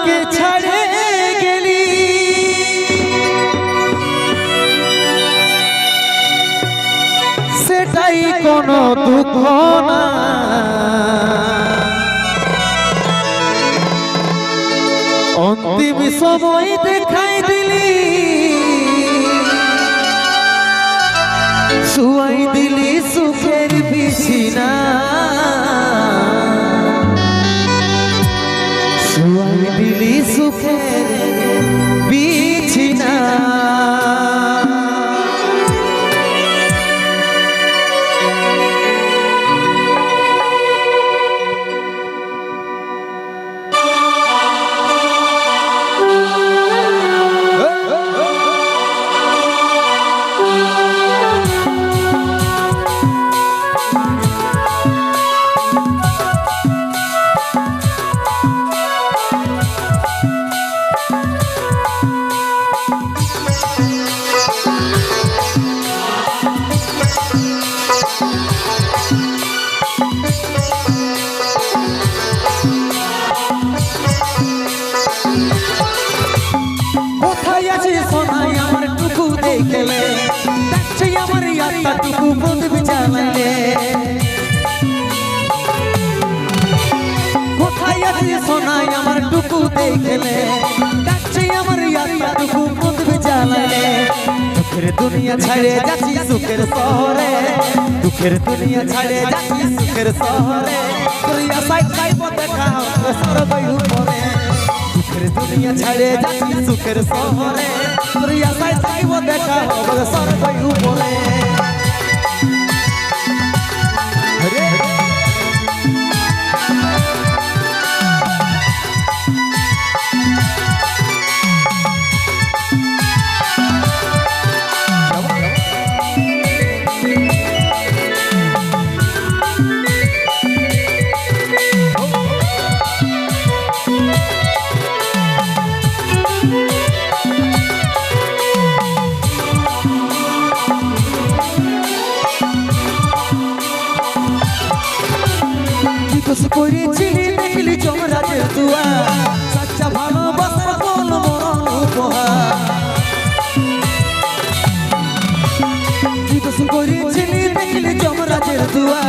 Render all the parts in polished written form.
আমাকে ছাড়ে গেলি সেটাই কোনো দুঃখ না অন্তিম সময় দেখাই দিলি শুয়াই দিলি সুখের বিছিনা শুয়াই দিলি সুখের বিছিনা টুকু বন্ধু চালাইলে কোথায় আছে সোনাই আমার টুকু দেখলে ডাকছে আমার টুকু বন্ধু চালাইলে দুঃখের দুনিয়া ছাড়ে যাচ্ছি সুখের শহরে দুঃখের দুনিয়া ছাড়ে যাচ্ছি সুখের শহরে তুই আশায় চাইব দেখা সরবই উপরে দুঃখের দুনিয়া ছাড়ে যাচ্ছি সুখের শহরে তুই আশায় চাইব দেখা সরবই উপরে করেছিলি দেখলি যমরাজের দুয়া সচ্চা ভালোবাসার বল মরণ উপহার করেছিলি দেখলি যমরাজের দুয়া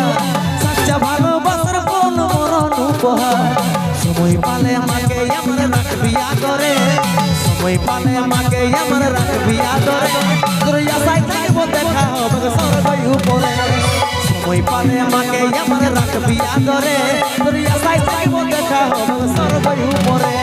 সচ্চা ভালোবাসার বল মরণ উপহার সময় পালে আমাকে আমার রাখবি আদরে সময় পালে আমাকে আমার রাখবি আদরে তোর আশায় থাকব দেখা হবে সরবই উপরে সময় পালে আমাকে আমার রাখবি আদরে তোর আশায় থাকব দেখা হবে সরবই উপরে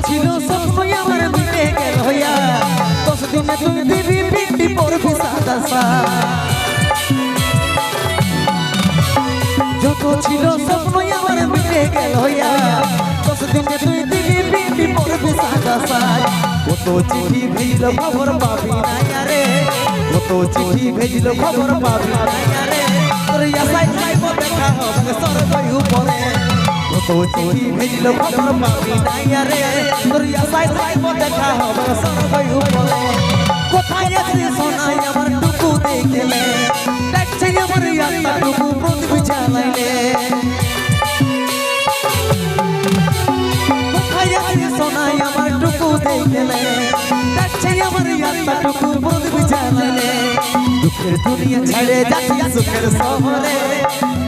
ছিল স্বপ্ন আমার মিটে গেল হইয়া 10 দিনে তুই দিবি পিন্ডি পড়বি সাদা যত ছিল স্বপ্ন আমার মিটে গেল হইয়া 10 দিনে তুই দিবি পিন্ডি পড়বি সাদা কত চিঠি ভেজল খবর পাবি না রে কত চিঠি ভেজল খবর পাবি না রে তোর আশায় চাইব দেখা হবে সরবই উপরে কত চিঠি ভেজল খবর পাবি না রে তোর আশায় চাইব দেখা হবে সরবই উপরে কোথায় আছে সোনাই আমার টুকু দেখলে দেখছে আমার টুকু প্রদীপ জ্বালাইলে কোথায় আছে সোনাই আমার টুকু দেখলে দেখছে আমার টুকু প্রদীপ জ্বালাইলে দুঃখের দুনিয়া ছাড়ে যাচ্ছি সুখের শহরে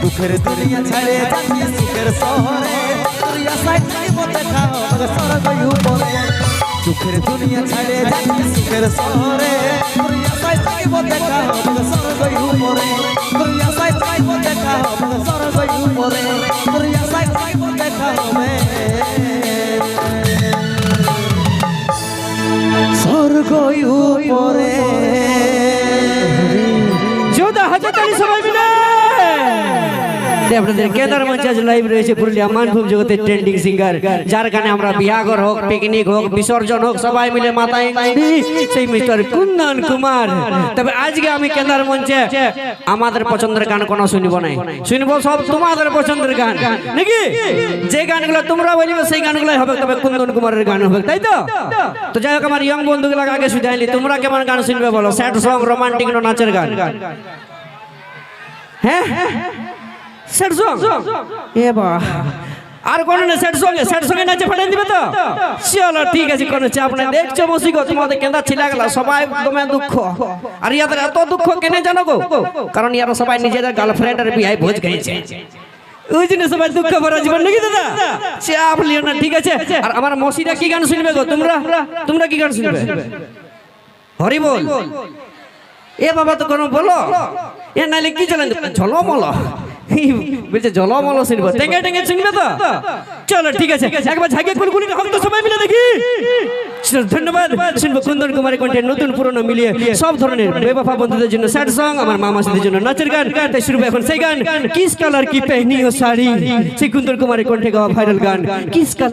দুঃখের দুনিয়া ছাড়ে যাচ্ছি সুখের শহরে তোর আশায় চাইব দেখা হবে সরবই উপরে দুঃখের দুনিয়া ছাড়ে যাচ্ছি সুখের শহরে তোর আশায় চাইব দেখা হবে সরবই উপরে তোর আশায় চাইব দেখা হবে সরবই উপরে তোর আশায় চাইব দেখা হবে স্বর্গই উপরে যোদ্ধা হাতে তালি সবাই মিলে আপনাদের কেদার মঞ্চে আজ লাইভ রয়েছে পুরুলিয়া মানভূম জগতের ট্রেন্ডিং সিঙ্গার, যার গানে আমরা বিয়াঘর হোক, পিকনিক হোক, বিসর্জন হোক, সবাই মিলে মাথায় সেই মিস্টার কুন্দন কুমার। তবে আজকে আমি কেদার মঞ্চে আমাদের পছন্দের গান কোনো শুনবো না, শুনবো সব তোমাদের পছন্দের গান নাকি? যে গানগুলো তোমরা বলবে সেই গানগুলোই হবে, তবে কুন্দন কুমারের গান হবে, তাই তো? তো যাই হোক, আমার ইয়ং বন্ধুগুলো আগে শুধাইলি, তোমরা কেমন গান শুনবে বলো? স্যাড সং, রোমান্টিক না নাচের গান? হ্যাঁ স্যাড সং, এ বা আর কোন না স্যাড সঙ্গে নাচে ফাটাই দিবে তো? চলো ঠিক আছে, কোনো চাপ নাই। দেখছো মসিগো, তোমাদের কেন্দা ছিলাগলা সবাই দমে দুঃখ, আর ইয়াদের এত দুঃখ কেনে জানো গো? কারণ ইয়ারা সবাই নিজেদের গার্লফ্রেন্ডের বিয়ায় ভোজ খেয়েছে, ওই জন্য সবাই দুঃখ ভরা জীবন নাকি দাদা? চাপ লিও না, ঠিক আছে। আর আমার মসিরা কি গান শুনবে গো? তোমরা কি গান শুনবে? হরি বল। এ বাবা তো কোনো বলো, এ নাইলে কি চলেন ঝলমল বলছে, ঝলমল শুনবো, টেঙ্গে টেঙ্গে শুনবে তো? চলো ঠিক আছে, একবার ঝাঁকে কুলকুলি হোক তো সবাই মিলে দেখি। ধন্যবাদ। শুনবো কুন্দন কুমারের কণ্ঠে নতুন পুরনো মিলিয়ে সব ধরনের বেবাফা বন্ধুদের জন্য স্যাড সং, আমার মামাসিদের জন্য নাচের গান। তাই শুনবো এখন সেই গান, কিস কালার কি পেহনি ও শাড়ি, সেই কুন্দন কুমারের কণ্ঠে গাওয়া ভাইরাল গান কিস কালার।